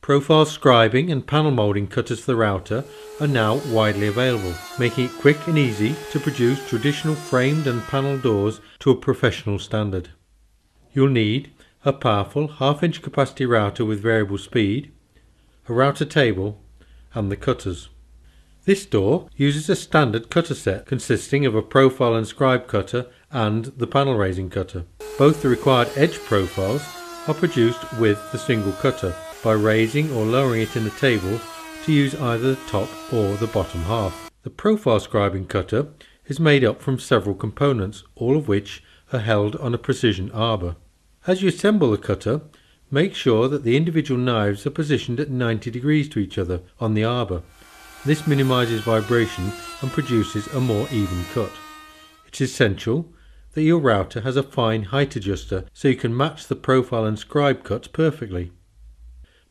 Profile scribing and panel moulding cutters for the router are now widely available, making it quick and easy to produce traditional framed and panelled doors to a professional standard. You'll need a powerful 1/2 inch capacity router with variable speed, a router table and the cutters. This door uses a standard cutter set consisting of a profile and scribe cutter and the panel raising cutter. Both the required edge profiles are produced with the single cutter by raising or lowering it in the table to use either the top or the bottom half. The profile scribing cutter is made up from several components, all of which are held on a precision arbor. As you assemble the cutter, make sure that the individual knives are positioned at 90 degrees to each other on the arbor. This minimises vibration and produces a more even cut. It's essential that your router has a fine height adjuster so you can match the profile and scribe cuts perfectly.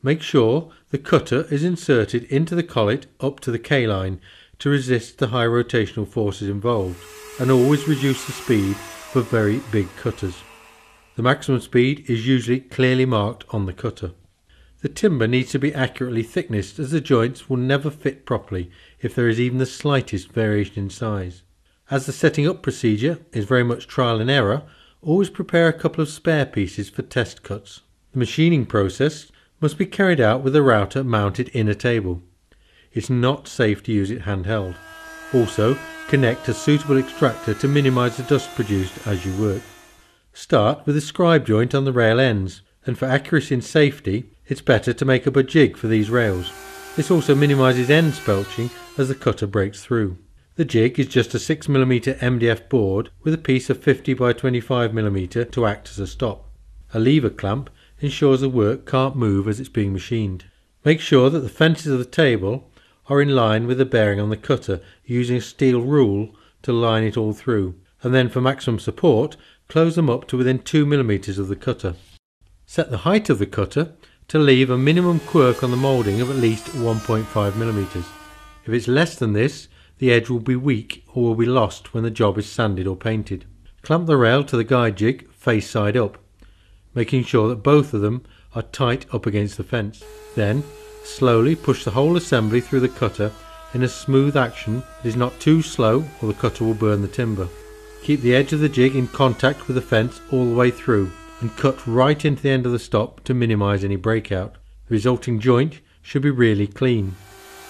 Make sure the cutter is inserted into the collet up to the K-line to resist the high rotational forces involved, and always reduce the speed for very big cutters. The maximum speed is usually clearly marked on the cutter. The timber needs to be accurately thicknessed, as the joints will never fit properly if there is even the slightest variation in size. As the setting up procedure is very much trial and error, always prepare a couple of spare pieces for test cuts. The machining process must be carried out with the router mounted in a table. It's not safe to use it handheld. Also, connect a suitable extractor to minimise the dust produced as you work. Start with the scribe joint on the rail ends, and for accuracy and safety, it's better to make up a jig for these rails. This also minimises end spelching as the cutter breaks through. The jig is just a 6mm MDF board with a piece of 50 by 25mm to act as a stop. A lever clamp ensures the work can't move as it's being machined. Make sure that the fences of the table are in line with the bearing on the cutter, using a steel rule to line it all through, and then for maximum support, close them up to within 2mm of the cutter. Set the height of the cutter to leave a minimum quirk on the moulding of at least 1.5mm. If it's less than this, the edge will be weak or will be lost when the job is sanded or painted. Clamp the rail to the guide jig face side up, making sure that both of them are tight up against the fence. Then, slowly push the whole assembly through the cutter in a smooth action that is not too slow or the cutter will burn the timber. Keep the edge of the jig in contact with the fence all the way through and cut right into the end of the stop to minimise any breakout. The resulting joint should be really clean.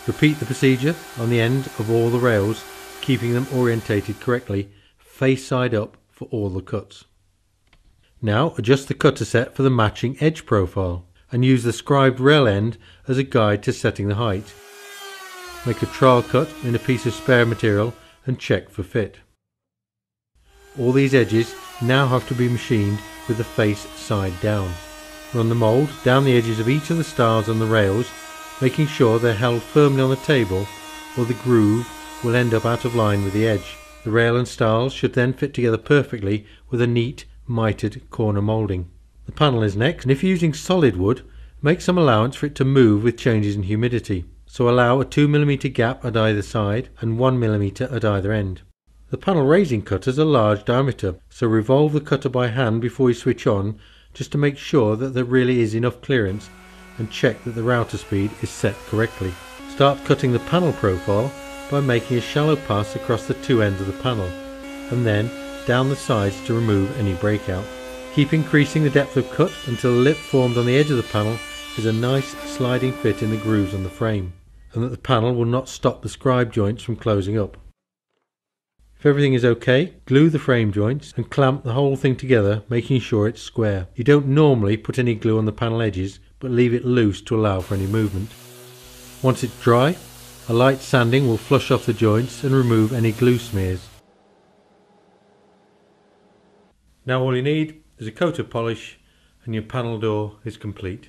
Repeat the procedure on the end of all the rails, keeping them orientated correctly, face side up for all the cuts. Now adjust the cutter set for the matching edge profile and use the scribed rail end as a guide to setting the height. Make a trial cut in a piece of spare material and check for fit. All these edges now have to be machined with the face side down. Run the mould down the edges of each of the stiles on the rails, making sure they're held firmly on the table or the groove will end up out of line with the edge. The rail and stiles should then fit together perfectly with a neat mitered corner moulding. The panel is next, and if you're using solid wood, make some allowance for it to move with changes in humidity. So allow a 2mm gap at either side and 1mm at either end. The panel raising cutters are large diameter, so revolve the cutter by hand before you switch on, just to make sure that there really is enough clearance, and check that the router speed is set correctly. Start cutting the panel profile by making a shallow pass across the two ends of the panel, and then down the sides to remove any breakout. Keep increasing the depth of cut until the lip formed on the edge of the panel is a nice sliding fit in the grooves on the frame, and that the panel will not stop the scribe joints from closing up. If everything is okay, glue the frame joints and clamp the whole thing together, making sure it's square. You don't normally put any glue on the panel edges, but leave it loose to allow for any movement. Once it's dry, a light sanding will flush off the joints and remove any glue smears. Now all you need is a coat of polish and your panel door is complete.